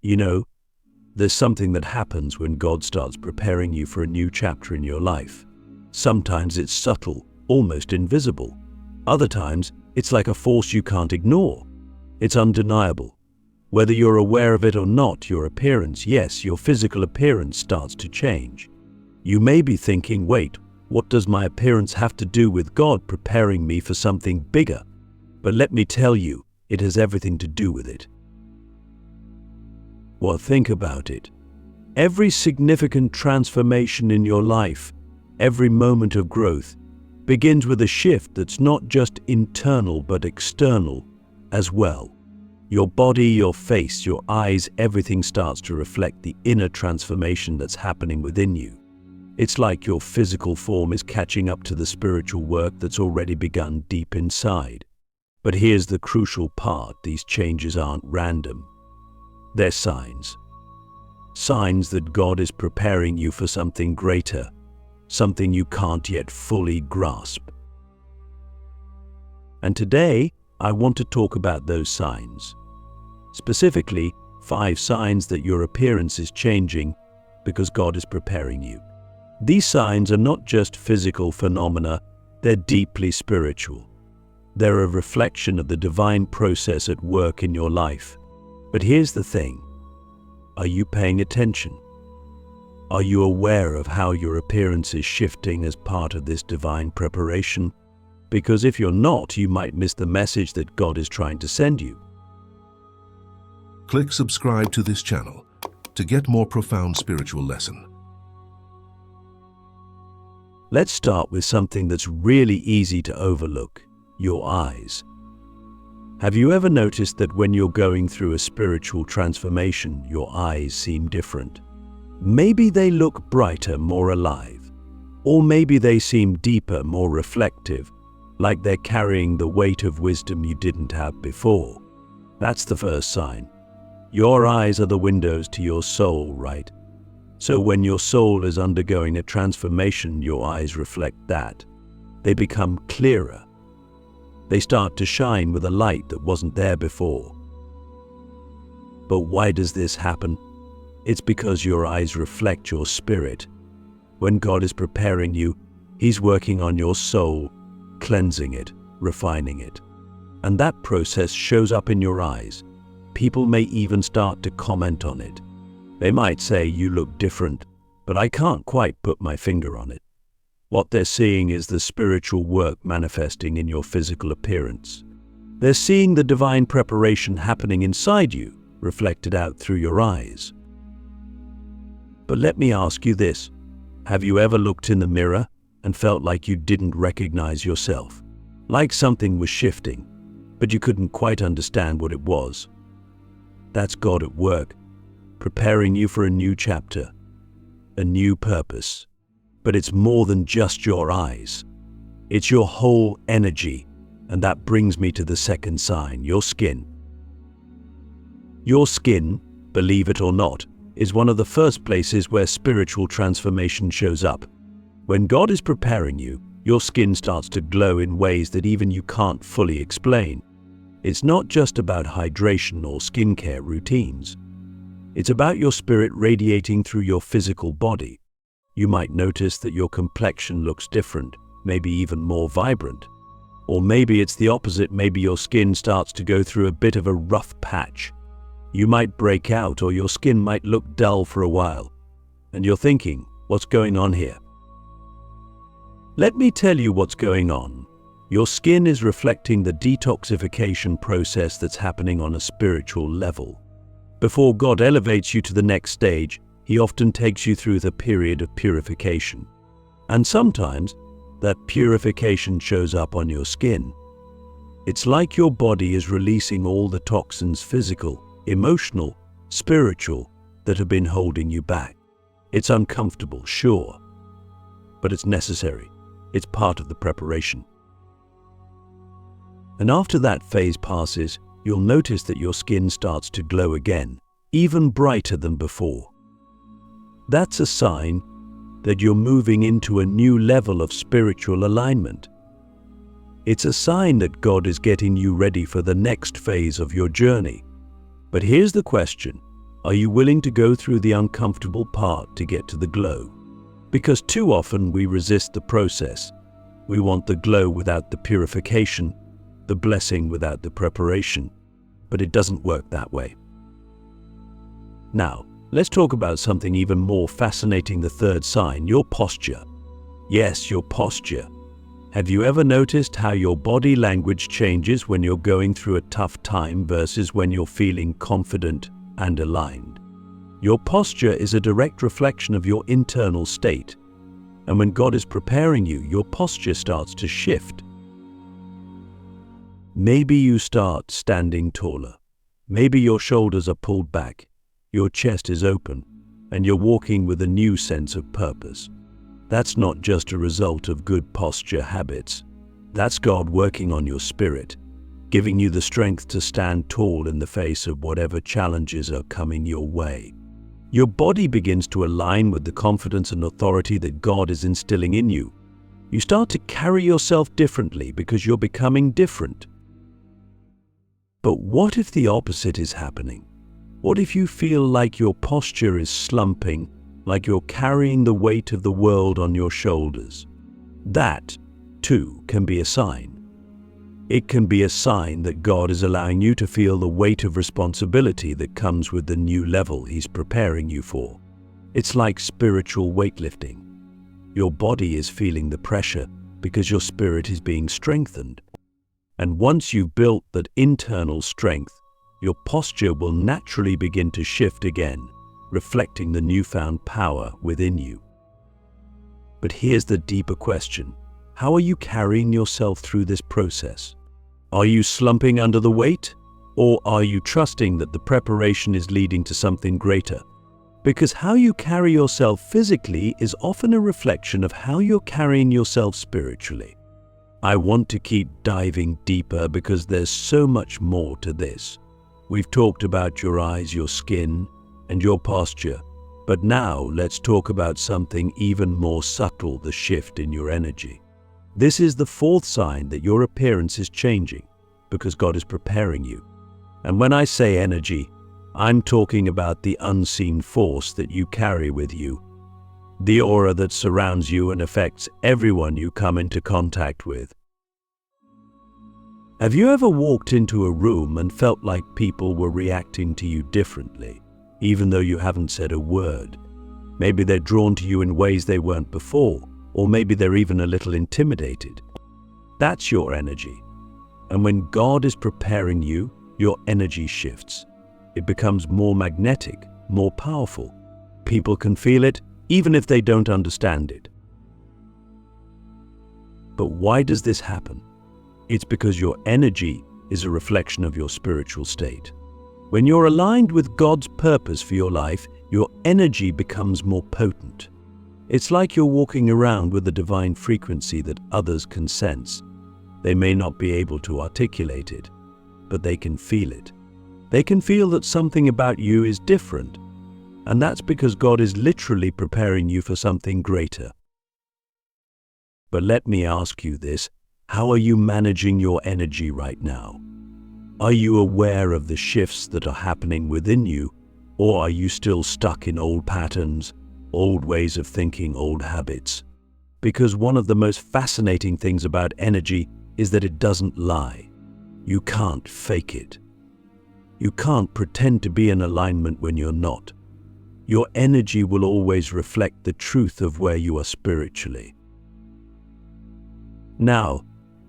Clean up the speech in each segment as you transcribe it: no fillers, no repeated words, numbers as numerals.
You know, there's something that happens when God starts preparing you for a new chapter in your life. Sometimes it's subtle, almost invisible. Other times, it's like a force you can't ignore. It's undeniable. Whether you're aware of it or not, your appearance, yes, your physical appearance starts to change. You may be thinking, wait, what does my appearance have to do with God preparing me for something bigger? But let me tell you, it has everything to do with it. Well, think about it. Every significant transformation in your life, every moment of growth, begins with a shift that's not just internal but external as well. Your body, your face, your eyes, everything starts to reflect the inner transformation that's happening within you. It's like your physical form is catching up to the spiritual work that's already begun deep inside. But here's the crucial part: these changes aren't random. They're signs. Signs that God is preparing you for something greater, something you can't yet fully grasp. And today, I want to talk about those signs. Specifically, 5 signs that your appearance is changing because God is preparing you. These signs are not just physical phenomena, they're deeply spiritual. They're a reflection of the divine process at work in your life. But here's the thing. Are you paying attention? Are you aware of how your appearance is shifting as part of this divine preparation? Because if you're not, you might miss the message that God is trying to send you. Click subscribe to this channel to get more profound spiritual lesson. Let's start with something that's really easy to overlook: your eyes. Have you ever noticed that when you're going through a spiritual transformation, your eyes seem different? Maybe they look brighter, more alive. Or maybe they seem deeper, more reflective, like they're carrying the weight of wisdom you didn't have before. That's the first sign. Your eyes are the windows to your soul, right? So when your soul is undergoing a transformation, your eyes reflect that. They become clearer. They start to shine with a light that wasn't there before. But why does this happen? It's because your eyes reflect your spirit. When God is preparing you, He's working on your soul, cleansing it, refining it. And that process shows up in your eyes. People may even start to comment on it. They might say, "You look different," but I can't quite put my finger on it. What they're seeing is the spiritual work manifesting in your physical appearance. They're seeing the divine preparation happening inside you, reflected out through your eyes. But let me ask you this. Have you ever looked in the mirror and felt like you didn't recognize yourself? Like something was shifting, but you couldn't quite understand what it was? That's God at work, preparing you for a new chapter, a new purpose. But it's more than just your eyes. It's your whole energy. And that brings me to the second sign: your skin. Your skin, believe it or not, is one of the first places where spiritual transformation shows up. When God is preparing you, your skin starts to glow in ways that even you can't fully explain. It's not just about hydration or skincare routines. It's about your spirit radiating through your physical body. You might notice that your complexion looks different, maybe even more vibrant. Or maybe it's the opposite. Maybe your skin starts to go through a bit of a rough patch. You might break out, or your skin might look dull for a while. And you're thinking, what's going on here? Let me tell you what's going on. Your skin is reflecting the detoxification process that's happening on a spiritual level. Before God elevates you to the next stage, He often takes you through the period of purification. And sometimes, that purification shows up on your skin. It's like your body is releasing all the toxins, physical, emotional, spiritual, that have been holding you back. It's uncomfortable, sure, but it's necessary. It's part of the preparation. And after that phase passes, you'll notice that your skin starts to glow again, even brighter than before. That's a sign that you're moving into a new level of spiritual alignment. It's a sign that God is getting you ready for the next phase of your journey. But here's the question: Are you willing to go through the uncomfortable part to get to the glow? Because too often we resist the process. We want the glow without the purification, the blessing without the preparation. But it doesn't work that way. Now, let's talk about something even more fascinating, the third sign, your posture. Yes, your posture. Have you ever noticed how your body language changes when you're going through a tough time versus when you're feeling confident and aligned? Your posture is a direct reflection of your internal state. And when God is preparing you, your posture starts to shift. Maybe you start standing taller. Maybe your shoulders are pulled back, your chest is open, and you're walking with a new sense of purpose. That's not just a result of good posture habits. That's God working on your spirit, giving you the strength to stand tall in the face of whatever challenges are coming your way. Your body begins to align with the confidence and authority that God is instilling in you. You start to carry yourself differently because you're becoming different. But what if the opposite is happening? What if you feel like your posture is slumping, like you're carrying the weight of the world on your shoulders? That, too, can be a sign. It can be a sign that God is allowing you to feel the weight of responsibility that comes with the new level He's preparing you for. It's like spiritual weightlifting. Your body is feeling the pressure because your spirit is being strengthened. And once you've built that internal strength, your posture will naturally begin to shift again, reflecting the newfound power within you. But here's the deeper question. How are you carrying yourself through this process? Are you slumping under the weight? Or are you trusting that the preparation is leading to something greater? Because how you carry yourself physically is often a reflection of how you're carrying yourself spiritually. I want to keep diving deeper because there's so much more to this. We've talked about your eyes, your skin, and your posture. But now let's talk about something even more subtle, the shift in your energy. This is the fourth sign that your appearance is changing because God is preparing you. And when I say energy, I'm talking about the unseen force that you carry with you, the aura that surrounds you and affects everyone you come into contact with. Have you ever walked into a room and felt like people were reacting to you differently, even though you haven't said a word? Maybe they're drawn to you in ways they weren't before, or maybe they're even a little intimidated. That's your energy. And when God is preparing you, your energy shifts. It becomes more magnetic, more powerful. People can feel it, even if they don't understand it. But why does this happen? It's because your energy is a reflection of your spiritual state. When you're aligned with God's purpose for your life, your energy becomes more potent. It's like you're walking around with a divine frequency that others can sense. They may not be able to articulate it, but they can feel it. They can feel that something about you is different, and that's because God is literally preparing you for something greater. But let me ask you this, how are you managing your energy right now? Are you aware of the shifts that are happening within you, or are you still stuck in old patterns, old ways of thinking, old habits? Because one of the most fascinating things about energy is that it doesn't lie. You can't fake it. You can't pretend to be in alignment when you're not. Your energy will always reflect the truth of where you are spiritually. Now,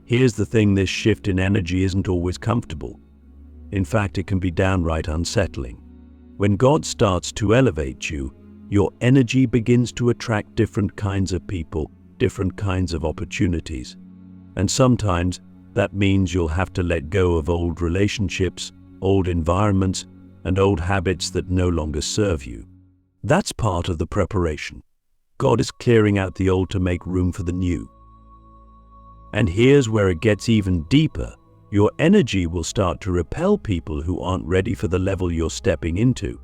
here's the thing, this shift in energy isn't always comfortable. In fact, it can be downright unsettling. When God starts to elevate you, your energy begins to attract different kinds of people, different kinds of opportunities. And sometimes that means you'll have to let go of old relationships, old environments, and old habits that no longer serve you. That's part of the preparation. God is clearing out the old to make room for the new. And here's where it gets even deeper. Your energy will start to repel people who aren't ready for the level you're stepping into.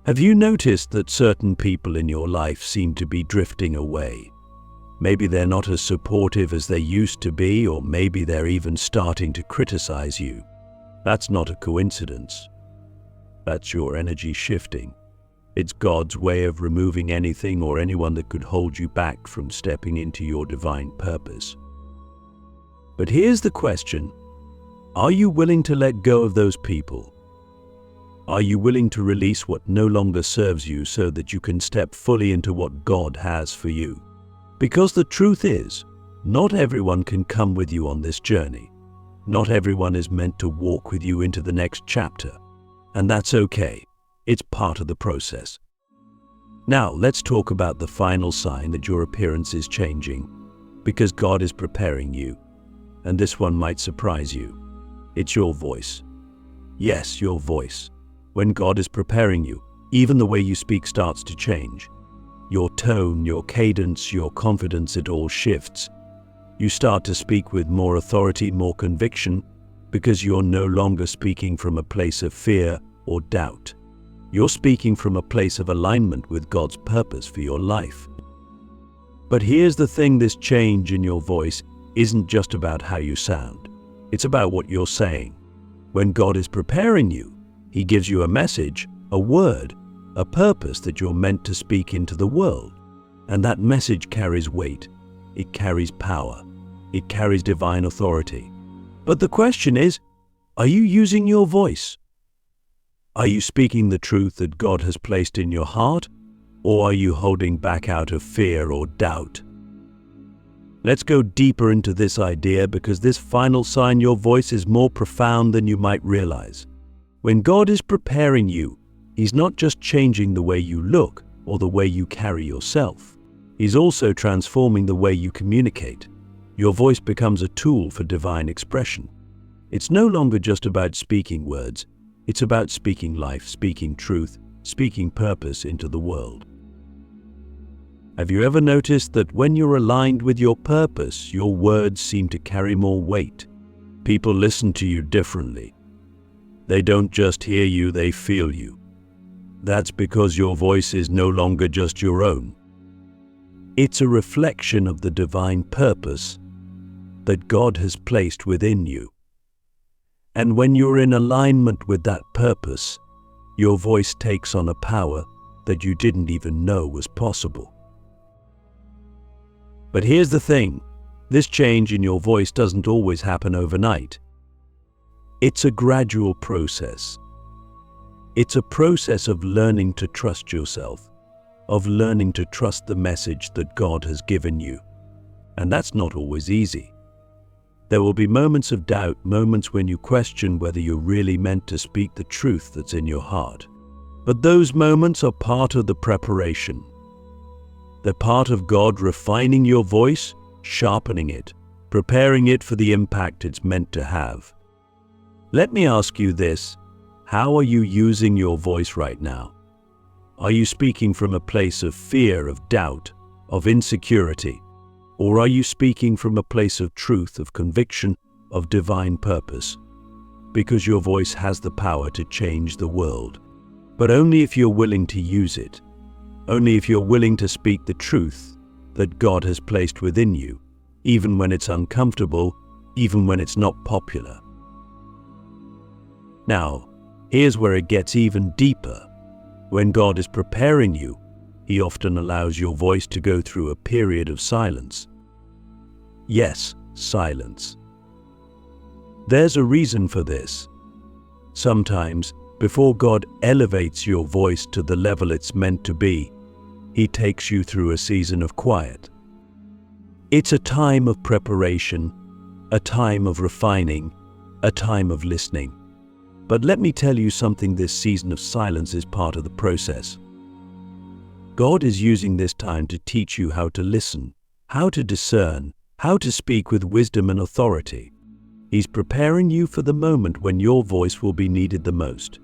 Have you noticed that certain people in your life seem to be drifting away? Maybe they're not as supportive as they used to be, or maybe they're even starting to criticize you. That's not a coincidence. That's your energy shifting. It's God's way of removing anything or anyone that could hold you back from stepping into your divine purpose. But here's the question: are you willing to let go of those people? Are you willing to release what no longer serves you so that you can step fully into what God has for you? Because the truth is, not everyone can come with you on this journey. Not everyone is meant to walk with you into the next chapter. And that's okay. It's part of the process. Now, let's talk about the final sign that your appearance is changing, because God is preparing you. And this one might surprise you. It's your voice. Yes, your voice. When God is preparing you, even the way you speak starts to change. Your tone, your cadence, your confidence, it all shifts. You start to speak with more authority, more conviction, because you're no longer speaking from a place of fear or doubt. You're speaking from a place of alignment with God's purpose for your life. But here's the thing: this change in your voice isn't just about how you sound. It's about what you're saying. When God is preparing you, He gives you a message, a word, a purpose that you're meant to speak into the world. And that message carries weight. It carries power. It carries divine authority. But the question is, are you using your voice? Are you speaking the truth that God has placed in your heart, or are you holding back out of fear or doubt? Let's go deeper into this idea, because this final sign, your voice, is more profound than you might realize. When God is preparing you, He's not just changing the way you look or the way you carry yourself. He's also transforming the way you communicate. Your voice becomes a tool for divine expression. It's no longer just about speaking words. It's about speaking life, speaking truth, speaking purpose into the world. Have you ever noticed that when you're aligned with your purpose, your words seem to carry more weight? People listen to you differently. They don't just hear you, they feel you. That's because your voice is no longer just your own. It's a reflection of the divine purpose that God has placed within you. And when you're in alignment with that purpose, your voice takes on a power that you didn't even know was possible. But here's the thing: this change in your voice doesn't always happen overnight. It's a gradual process. It's a process of learning to trust yourself, of learning to trust the message that God has given you. And that's not always easy. There will be moments of doubt, moments when you question whether you're really meant to speak the truth that's in your heart. But those moments are part of the preparation. They're part of God refining your voice, sharpening it, preparing it for the impact it's meant to have. Let me ask you this: how are you using your voice right now? Are you speaking from a place of fear, of doubt, of insecurity? Or are you speaking from a place of truth, of conviction, of divine purpose? Because your voice has the power to change the world, but only if you're willing to use it. Only if you're willing to speak the truth that God has placed within you, even when it's uncomfortable, even when it's not popular. Now, here's where it gets even deeper. When God is preparing you, He often allows your voice to go through a period of silence. Yes, silence. There's a reason for this. Sometimes, before God elevates your voice to the level it's meant to be, He takes you through a season of quiet. It's a time of preparation, a time of refining, a time of listening. But let me tell you something: this season of silence is part of the process. God is using this time to teach you how to listen, how to discern, how to speak with wisdom and authority. He's preparing you for the moment when your voice will be needed the most.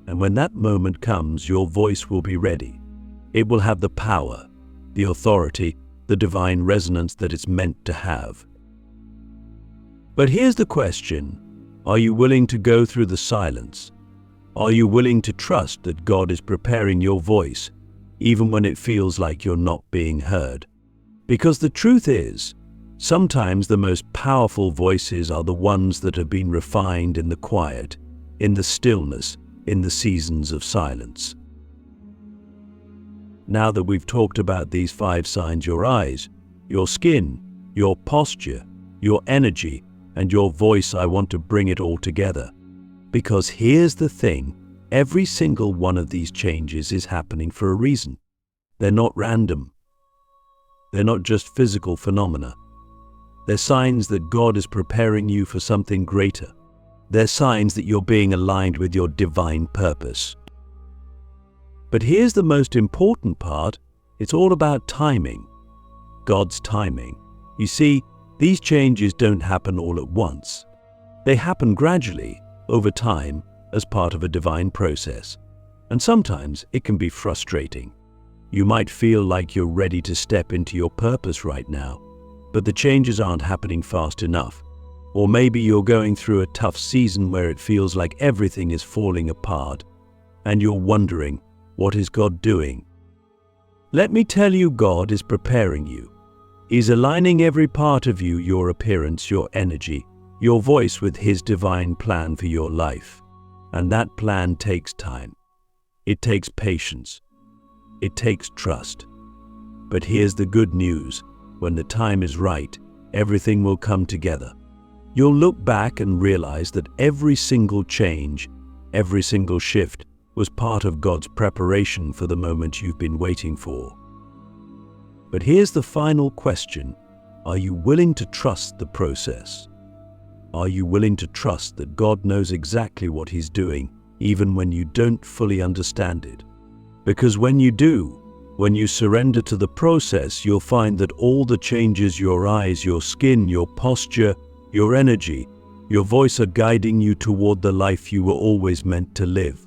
And when that moment comes, your voice will be ready. It will have the power, the authority, the divine resonance that it's meant to have. But here's the question: are you willing to go through the silence? Are you willing to trust that God is preparing your voice, even when it feels like you're not being heard? Because the truth is, sometimes the most powerful voices are the ones that have been refined in the quiet, in the stillness, in the seasons of silence. Now that we've talked about these 5 signs, your eyes, your skin, your posture, your energy, and your voice, I want to bring it all together. Because here's the thing, every single one of these changes is happening for a reason. They're not random. They're not just physical phenomena. They're signs that God is preparing you for something greater. They're signs that you're being aligned with your divine purpose. But here's the most important part. It's all about timing. God's timing. You see, these changes don't happen all at once. They happen gradually, over time, as part of a divine process. And sometimes it can be frustrating. You might feel like you're ready to step into your purpose right now, but the changes aren't happening fast enough. Or maybe you're going through a tough season where it feels like everything is falling apart, and you're wondering, what is God doing? Let me tell you, God is preparing you. He's aligning every part of you, your appearance, your energy, your voice with His divine plan for your life. And that plan takes time. It takes patience. It takes trust. But here's the good news. When the time is right, everything will come together. You'll look back and realize that every single change, every single shift was part of God's preparation for the moment you've been waiting for. But here's the final question. Are you willing to trust the process? Are you willing to trust that God knows exactly what He's doing, even when you don't fully understand it? Because when you do, when you surrender to the process, you'll find that all the changes, your eyes, your skin, your posture, your energy, your voice are guiding you toward the life you were always meant to live.